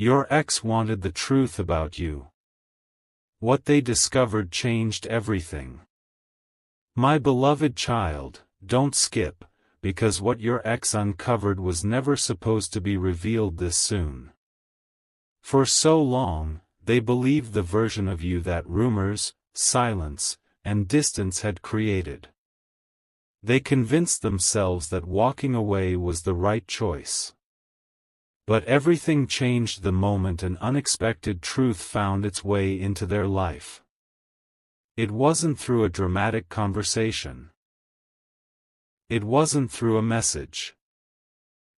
Your ex wanted the truth about you. What they discovered changed everything. My beloved child, don't skip, because what your ex uncovered was never supposed to be revealed this soon. For so long, they believed the version of you that rumors, silence, and distance had created. They convinced themselves that walking away was the right choice. But everything changed the moment an unexpected truth found its way into their life. It wasn't through a dramatic conversation. It wasn't through a message.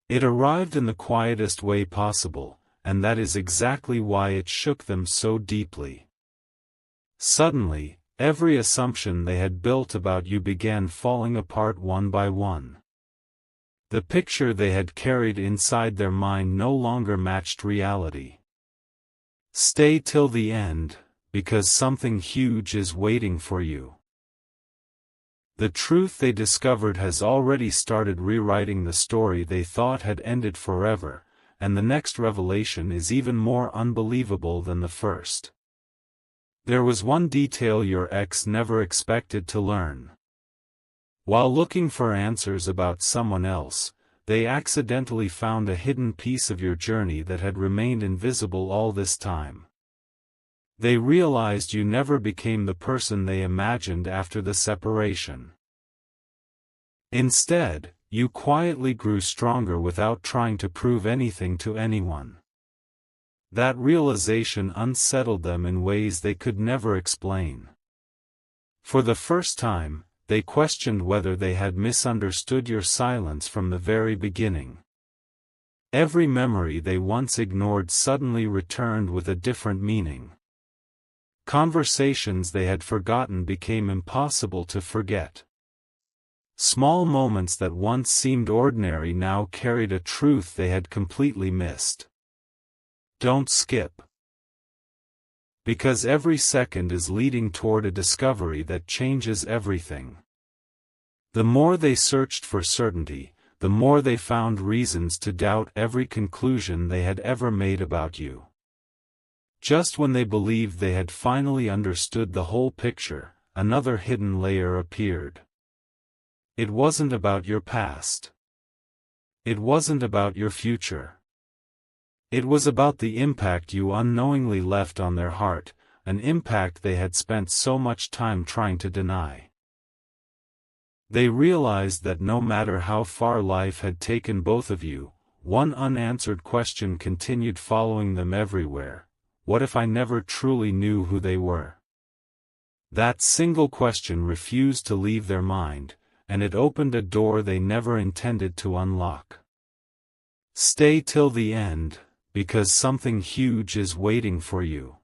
It arrived in the quietest way possible, and that is exactly why it shook them so deeply. Suddenly, every assumption they had built about you began falling apart one by one. The picture they had carried inside their mind no longer matched reality. Stay till the end, because something huge is waiting for you. The truth they discovered has already started rewriting the story they thought had ended forever, and the next revelation is even more unbelievable than the first. There was one detail your ex never expected to learn. While looking for answers about someone else, they accidentally found a hidden piece of your journey that had remained invisible all this time. They realized you never became the person they imagined after the separation. Instead, you quietly grew stronger without trying to prove anything to anyone. That realization unsettled them in ways they could never explain. For the first time, they questioned whether they had misunderstood your silence from the very beginning. Every memory they once ignored suddenly returned with a different meaning. Conversations they had forgotten became impossible to forget. Small moments that once seemed ordinary now carried a truth they had completely missed. Don't skip. Because every second is leading toward a discovery that changes everything. The more they searched for certainty, the more they found reasons to doubt every conclusion they had ever made about you. Just when they believed they had finally understood the whole picture, another hidden layer appeared. It wasn't about your past. It wasn't about your future. It was about the impact you unknowingly left on their heart, an impact they had spent so much time trying to deny. They realized that no matter how far life had taken both of you, one unanswered question continued following them everywhere: what if I never truly knew who they were? That single question refused to leave their mind, and it opened a door they never intended to unlock. Stay till the end, because something huge is waiting for you.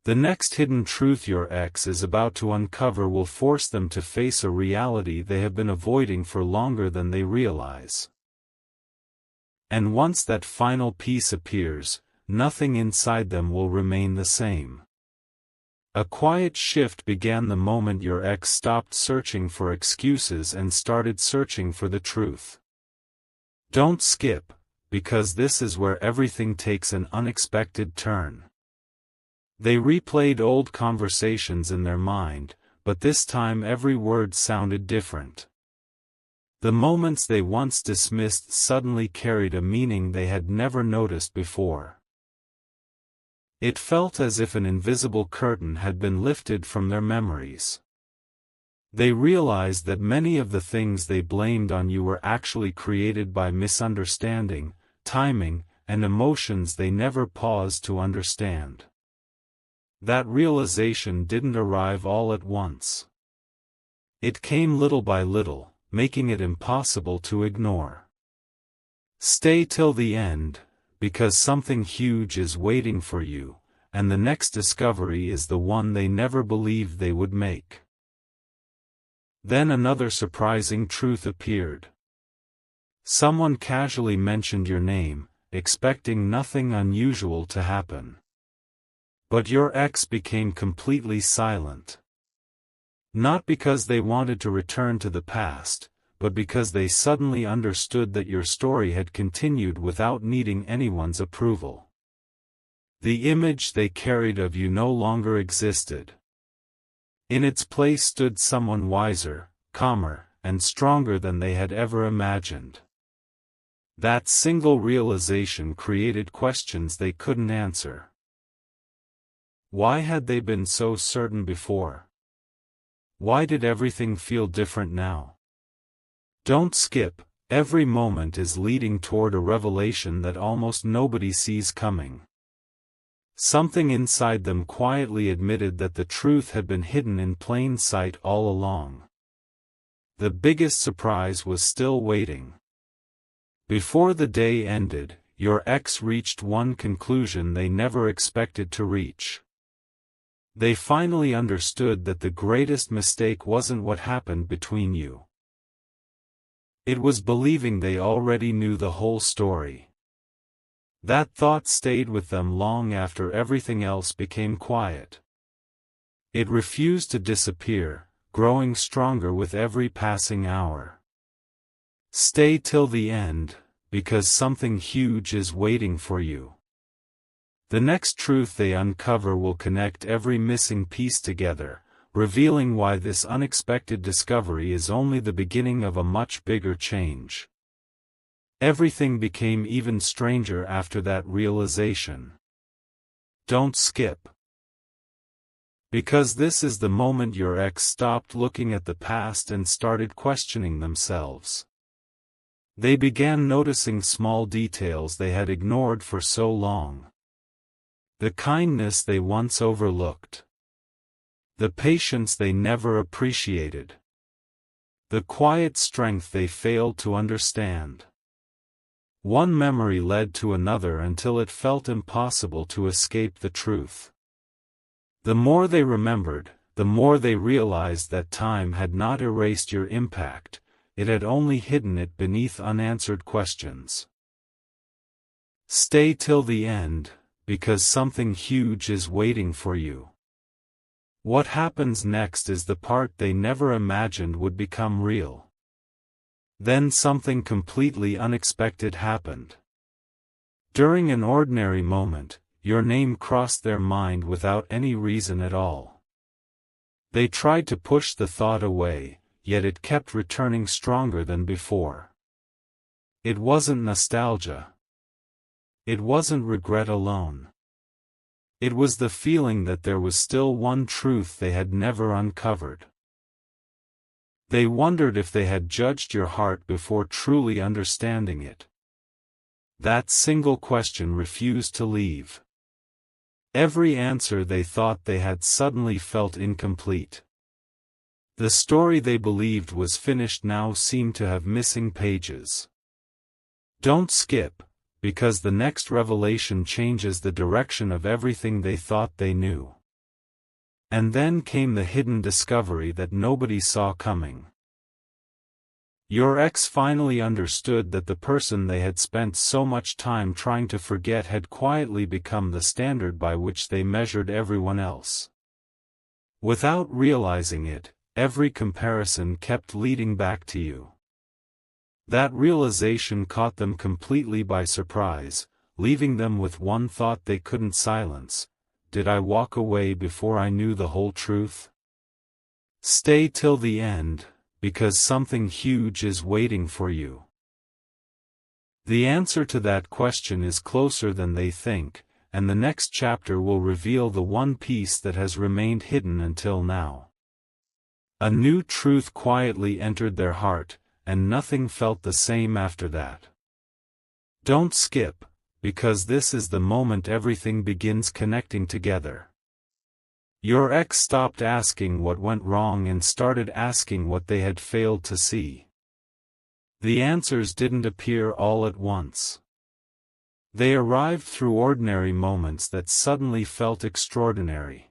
The next hidden truth your ex is about to uncover will force them to face a reality they have been avoiding for longer than they realize. And once that final piece appears, nothing inside them will remain the same. A quiet shift began the moment your ex stopped searching for excuses and started searching for the truth. Don't skip, because this is where everything takes an unexpected turn. They replayed old conversations in their mind, but this time every word sounded different. The moments they once dismissed suddenly carried a meaning they had never noticed before. It felt as if an invisible curtain had been lifted from their memories. They realized that many of the things they blamed on you were actually created by misunderstanding, timing, and emotions they never paused to understand. That realization didn't arrive all at once. It came little by little, making it impossible to ignore. Stay till the end, because something huge is waiting for you, and the next discovery is the one they never believed they would make. Then another surprising truth appeared. Someone casually mentioned your name, expecting nothing unusual to happen. But your ex became completely silent. Not because they wanted to return to the past, but because they suddenly understood that your story had continued without needing anyone's approval. The image they carried of you no longer existed. In its place stood someone wiser, calmer, and stronger than they had ever imagined. That single realization created questions they couldn't answer. Why had they been so certain before? Why did everything feel different now? Don't skip, every moment is leading toward a revelation that almost nobody sees coming. Something inside them quietly admitted that the truth had been hidden in plain sight all along. The biggest surprise was still waiting. Before the day ended, your ex reached one conclusion they never expected to reach. They finally understood that the greatest mistake wasn't what happened between you. It was believing they already knew the whole story. That thought stayed with them long after everything else became quiet. It refused to disappear, growing stronger with every passing hour. Stay till the end, because something huge is waiting for you. The next truth they uncover will connect every missing piece together, revealing why this unexpected discovery is only the beginning of a much bigger change. Everything became even stranger after that realization. Don't skip. Because this is the moment your ex stopped looking at the past and started questioning themselves. They began noticing small details they had ignored for so long. The kindness they once overlooked. The patience they never appreciated. The quiet strength they failed to understand. One memory led to another until it felt impossible to escape the truth. The more they remembered, the more they realized that time had not erased your impact, it had only hidden it beneath unanswered questions. Stay till the end, because something huge is waiting for you. What happens next is the part they never imagined would become real. Then something completely unexpected happened. During an ordinary moment, your name crossed their mind without any reason at all. They tried to push the thought away, yet it kept returning stronger than before. It wasn't nostalgia. It wasn't regret alone. It was the feeling that there was still one truth they had never uncovered. They wondered if they had judged your heart before truly understanding it. That single question refused to leave. Every answer they thought they had suddenly felt incomplete. The story they believed was finished now seemed to have missing pages. Don't skip, because the next revelation changes the direction of everything they thought they knew. And then came the hidden discovery that nobody saw coming. Your ex finally understood that the person they had spent so much time trying to forget had quietly become the standard by which they measured everyone else. Without realizing it, every comparison kept leading back to you. That realization caught them completely by surprise, leaving them with one thought they couldn't silence: did I walk away before I knew the whole truth? Stay till the end, because something huge is waiting for you. The answer to that question is closer than they think, and the next chapter will reveal the one piece that has remained hidden until now. A new truth quietly entered their heart, and nothing felt the same after that. Don't skip, because this is the moment everything begins connecting together. Your ex stopped asking what went wrong and started asking what they had failed to see. The answers didn't appear all at once. They arrived through ordinary moments that suddenly felt extraordinary.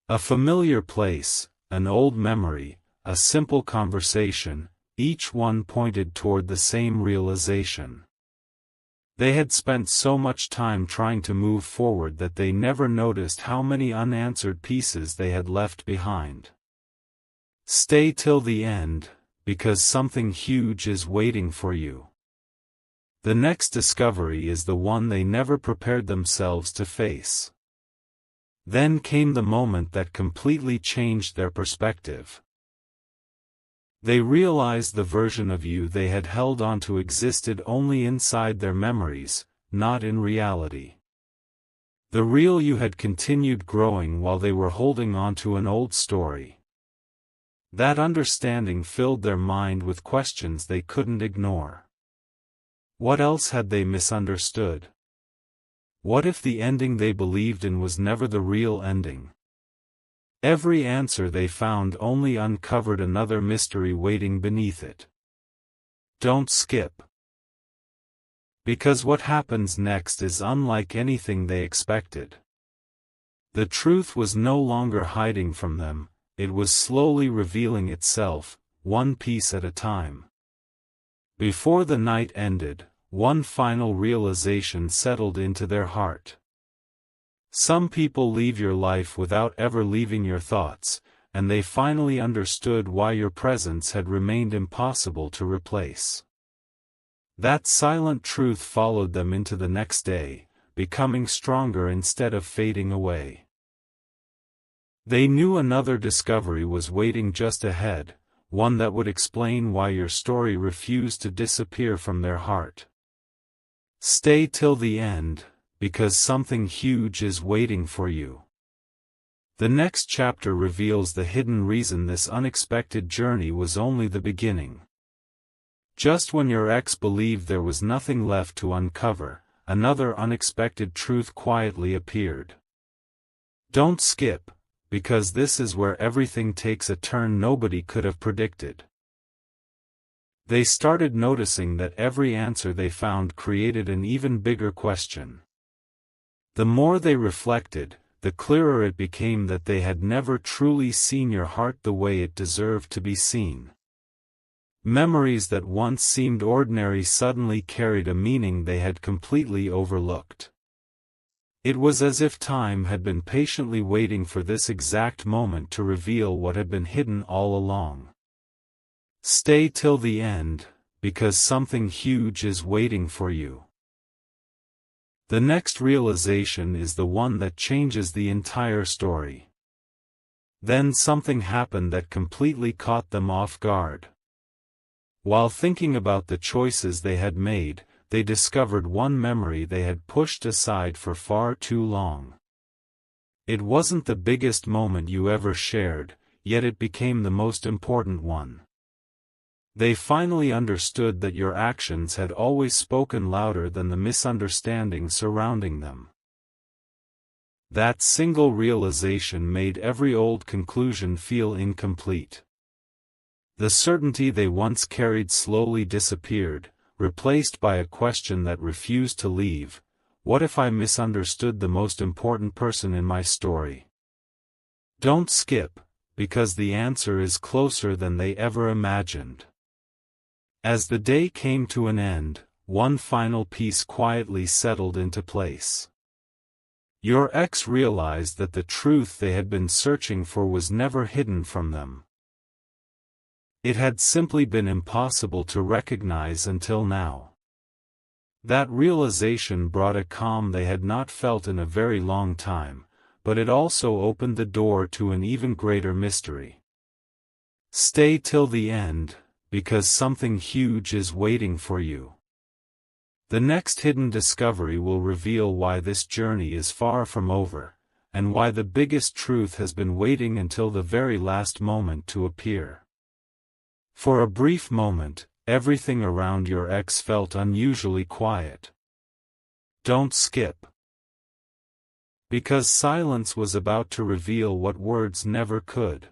A familiar place, an old memory, a simple conversation, each one pointed toward the same realization. They had spent so much time trying to move forward that they never noticed how many unanswered pieces they had left behind. Stay till the end, because something huge is waiting for you. The next discovery is the one they never prepared themselves to face. Then came the moment that completely changed their perspective. They realized the version of you they had held onto existed only inside their memories, not in reality. The real you had continued growing while they were holding onto an old story. That understanding filled their mind with questions they couldn't ignore. What else had they misunderstood? What if the ending they believed in was never the real ending? Every answer they found only uncovered another mystery waiting beneath it. Don't skip. Because what happens next is unlike anything they expected. The truth was no longer hiding from them, it was slowly revealing itself, one piece at a time. Before the night ended, one final realization settled into their heart. Some people leave your life without ever leaving your thoughts, and they finally understood why your presence had remained impossible to replace. That silent truth followed them into the next day, becoming stronger instead of fading away. They knew another discovery was waiting just ahead, one that would explain why your story refused to disappear from their heart. Stay till the end, because something huge is waiting for you. The next chapter reveals the hidden reason this unexpected journey was only the beginning. Just when your ex believed there was nothing left to uncover, another unexpected truth quietly appeared. Don't skip, because this is where everything takes a turn nobody could have predicted. They started noticing that every answer they found created an even bigger question. The more they reflected, the clearer it became that they had never truly seen your heart the way it deserved to be seen. Memories that once seemed ordinary suddenly carried a meaning they had completely overlooked. It was as if time had been patiently waiting for this exact moment to reveal what had been hidden all along. Stay till the end, because something huge is waiting for you. The next realization is the one that changes the entire story. Then something happened that completely caught them off guard. While thinking about the choices they had made, they discovered one memory they had pushed aside for far too long. It wasn't the biggest moment you ever shared, yet it became the most important one. They finally understood that your actions had always spoken louder than the misunderstanding surrounding them. That single realization made every old conclusion feel incomplete. The certainty they once carried slowly disappeared, replaced by a question that refused to leave: what if I misunderstood the most important person in my story? Don't skip, because the answer is closer than they ever imagined. As the day came to an end, one final piece quietly settled into place. Your ex realized that the truth they had been searching for was never hidden from them. It had simply been impossible to recognize until now. That realization brought a calm they had not felt in a very long time, but it also opened the door to an even greater mystery. Stay till the end, because something huge is waiting for you. The next hidden discovery will reveal why this journey is far from over, and why the biggest truth has been waiting until the very last moment to appear. For a brief moment, everything around your ex felt unusually quiet. Don't skip. Because silence was about to reveal what words never could.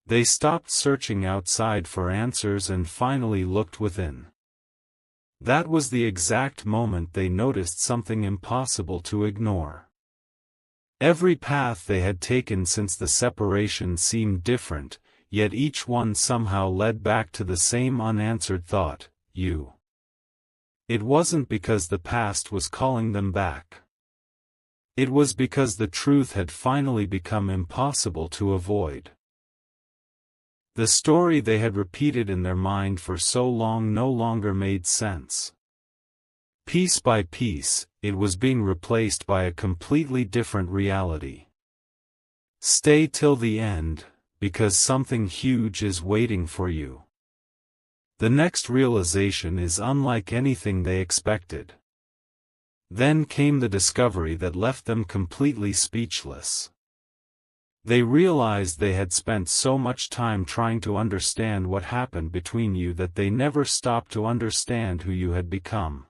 They stopped searching outside for answers and finally looked within. That was the exact moment they noticed something impossible to ignore. Every path they had taken since the separation seemed different, yet each one somehow led back to the same unanswered thought: you. It wasn't because the past was calling them back. It was because the truth had finally become impossible to avoid. The story they had repeated in their mind for so long no longer made sense. Piece by piece, it was being replaced by a completely different reality. Stay till the end, because something huge is waiting for you. The next realization is unlike anything they expected. Then came the discovery that left them completely speechless. They realized they had spent so much time trying to understand what happened between you that they never stopped to understand who you had become.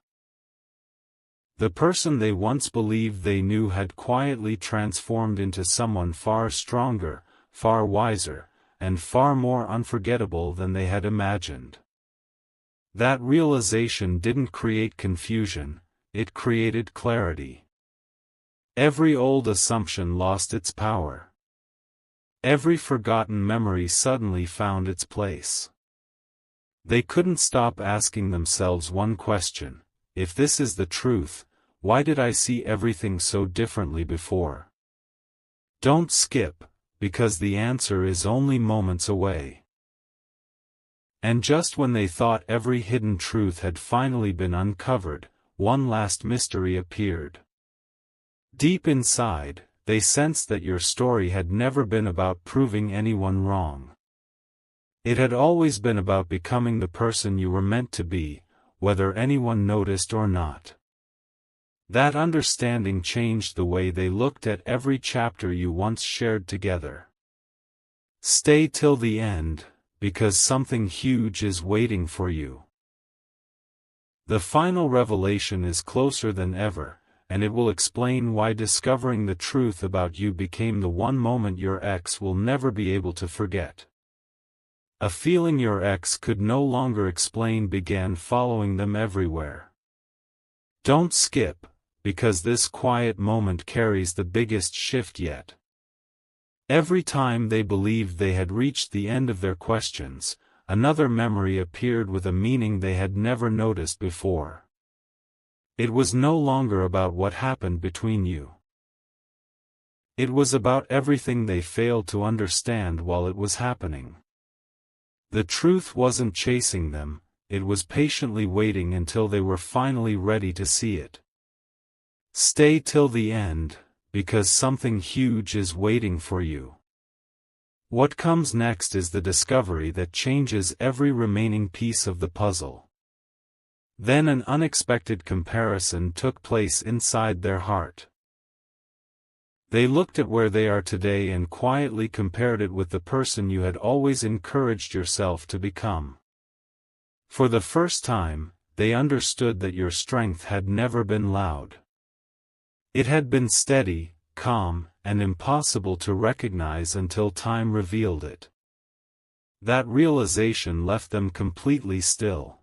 The person they once believed they knew had quietly transformed into someone far stronger, far wiser, and far more unforgettable than they had imagined. That realization didn't create confusion, it created clarity. Every old assumption lost its power. Every forgotten memory suddenly found its place. They couldn't stop asking themselves one question: if this is the truth, why did I see everything so differently before? Don't skip, because the answer is only moments away. And just when they thought every hidden truth had finally been uncovered, one last mystery appeared. Deep inside, they sensed that your story had never been about proving anyone wrong. It had always been about becoming the person you were meant to be, whether anyone noticed or not. That understanding changed the way they looked at every chapter you once shared together. Stay till the end, because something huge is waiting for you. The final revelation is closer than ever, and it will explain why discovering the truth about you became the one moment your ex will never be able to forget. A feeling your ex could no longer explain began following them everywhere. Don't skip, because this quiet moment carries the biggest shift yet. Every time they believed they had reached the end of their questions, another memory appeared with a meaning they had never noticed before. It was no longer about what happened between you. It was about everything they failed to understand while it was happening. The truth wasn't chasing them, it was patiently waiting until they were finally ready to see it. Stay till the end, because something huge is waiting for you. What comes next is the discovery that changes every remaining piece of the puzzle. Then an unexpected comparison took place inside their heart. They looked at where they are today and quietly compared it with the person you had always encouraged yourself to become. For the first time, they understood that your strength had never been loud. It had been steady, calm, and impossible to recognize until time revealed it. That realization left them completely still.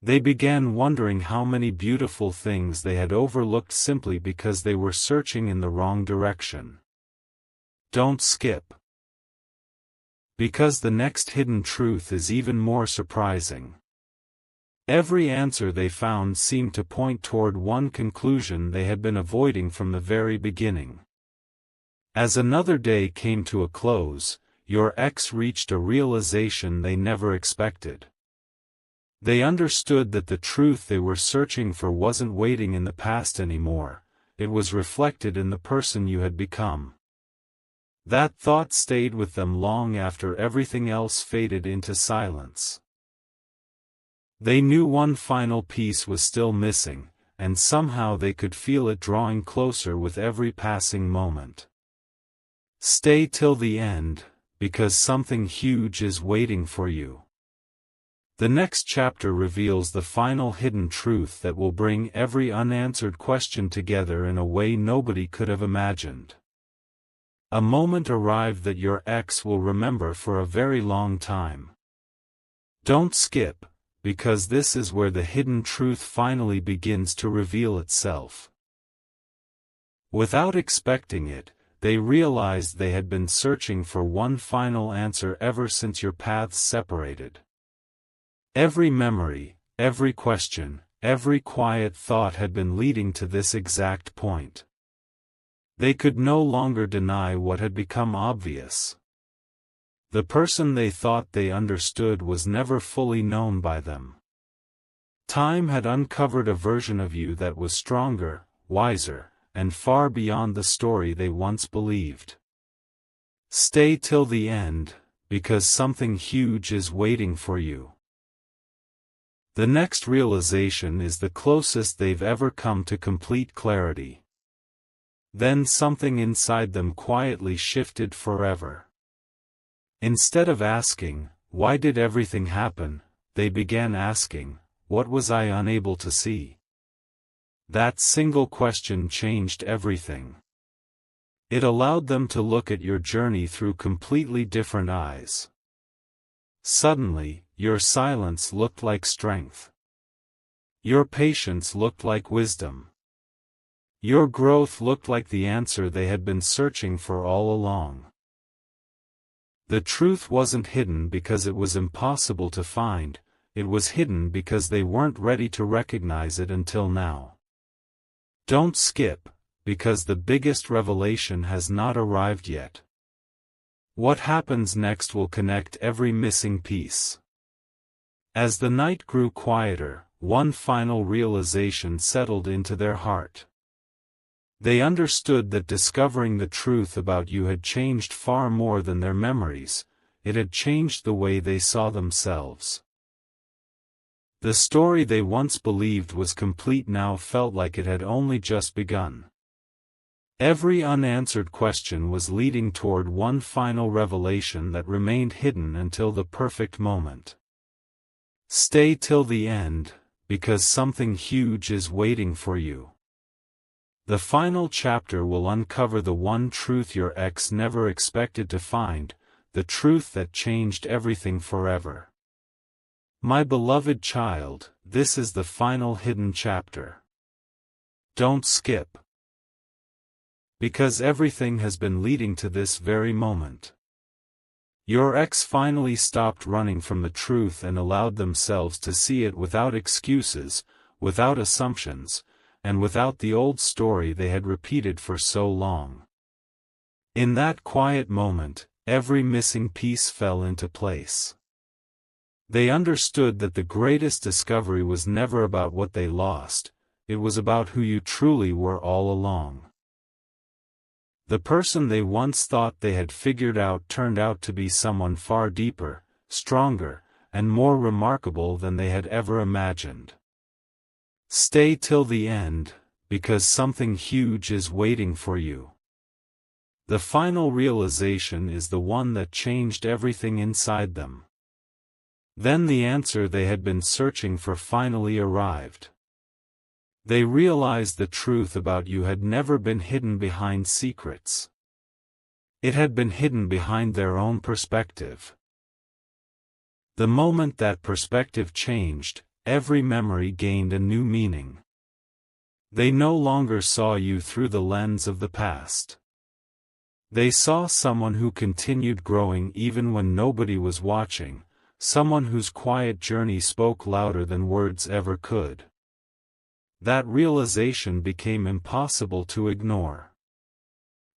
They began wondering how many beautiful things they had overlooked simply because they were searching in the wrong direction. Don't skip. Because the next hidden truth is even more surprising. Every answer they found seemed to point toward one conclusion they had been avoiding from the very beginning. As another day came to a close, your ex reached a realization they never expected. They understood that the truth they were searching for wasn't waiting in the past anymore, it was reflected in the person you had become. That thought stayed with them long after everything else faded into silence. They knew one final piece was still missing, and somehow they could feel it drawing closer with every passing moment. Stay till the end, because something huge is waiting for you. The next chapter reveals the final hidden truth that will bring every unanswered question together in a way nobody could have imagined. A moment arrived that your ex will remember for a very long time. Don't skip, because this is where the hidden truth finally begins to reveal itself. Without expecting it, they realized they had been searching for one final answer ever since your paths separated. Every memory, every question, every quiet thought had been leading to this exact point. They could no longer deny what had become obvious. The person they thought they understood was never fully known by them. Time had uncovered a version of you that was stronger, wiser, and far beyond the story they once believed. Stay till the end, because something huge is waiting for you. The next realization is the closest they've ever come to complete clarity. Then something inside them quietly shifted forever. Instead of asking, "Why did everything happen?" they began asking, "What was I unable to see?" That single question changed everything. It allowed them to look at your journey through completely different eyes. Suddenly, your silence looked like strength. Your patience looked like wisdom. Your growth looked like the answer they had been searching for all along. The truth wasn't hidden because it was impossible to find, it was hidden because they weren't ready to recognize it until now. Don't skip, because the biggest revelation has not arrived yet. What happens next will connect every missing piece. As the night grew quieter, one final realization settled into their heart. They understood that discovering the truth about you had changed far more than their memories, it had changed the way they saw themselves. The story they once believed was complete now felt like it had only just begun. Every unanswered question was leading toward one final revelation that remained hidden until the perfect moment. Stay till the end, because something huge is waiting for you. The final chapter will uncover the one truth your ex never expected to find, the truth that changed everything forever. My beloved child, this is the final hidden chapter. Don't skip. Because everything has been leading to this very moment. Your ex finally stopped running from the truth and allowed themselves to see it without excuses, without assumptions, and without the old story they had repeated for so long. In that quiet moment, every missing piece fell into place. They understood that the greatest discovery was never about what they lost, it was about who you truly were all along. The person they once thought they had figured out turned out to be someone far deeper, stronger, and more remarkable than they had ever imagined. Stay till the end, because something huge is waiting for you. The final realization is the one that changed everything inside them. Then the answer they had been searching for finally arrived. They realized the truth about you had never been hidden behind secrets. It had been hidden behind their own perspective. The moment that perspective changed, every memory gained a new meaning. They no longer saw you through the lens of the past. They saw someone who continued growing even when nobody was watching, someone whose quiet journey spoke louder than words ever could. That realization became impossible to ignore.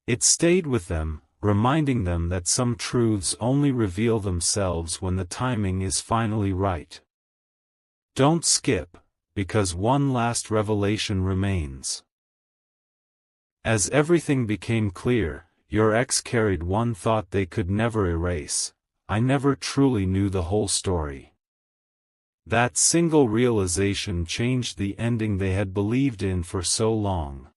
It stayed with them, reminding them that some truths only reveal themselves when the timing is finally right. Don't skip, because one last revelation remains. As everything became clear, your ex carried one thought they could never erase: I never truly knew the whole story. That single realization changed the ending they had believed in for so long.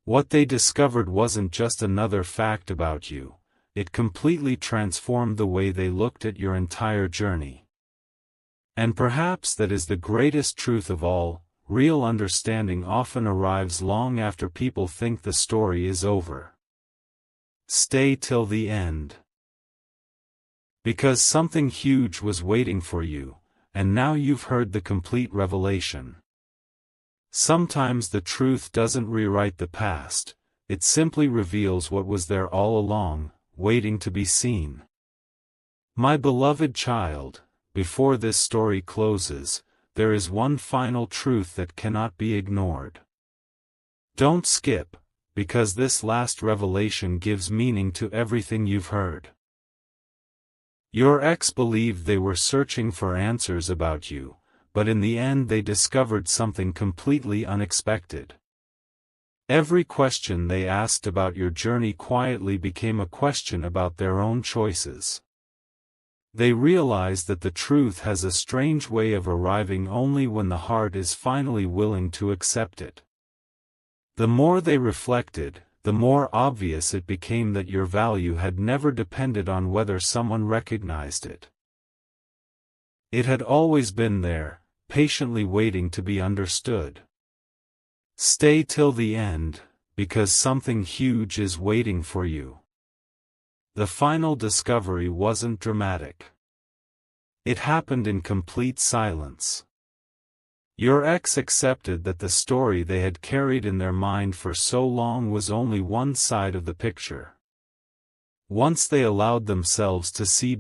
What they discovered wasn't just another fact about you, it completely transformed the way they looked at your entire journey. And perhaps that is the greatest truth of all: real understanding often arrives long after people think the story is over. Stay till the end. Because something huge was waiting for you, and now you've heard the complete revelation. Sometimes the truth doesn't rewrite the past, it simply reveals what was there all along, waiting to be seen. My beloved child, before this story closes, there is one final truth that cannot be ignored. Don't skip, because this last revelation gives meaning to everything you've heard. Your ex believed they were searching for answers about you, but in the end they discovered something completely unexpected. Every question they asked about your journey quietly became a question about their own choices. They realized that the truth has a strange way of arriving only when the heart is finally willing to accept it. The more they reflected, the more obvious it became that your value had never depended on whether someone recognized it. It had always been there, patiently waiting to be understood. Stay till the end, because something huge is waiting for you. The final discovery wasn't dramatic. It happened in complete silence. Your ex accepted that the story they had carried in their mind for so long was only one side of the picture. Once they allowed themselves to see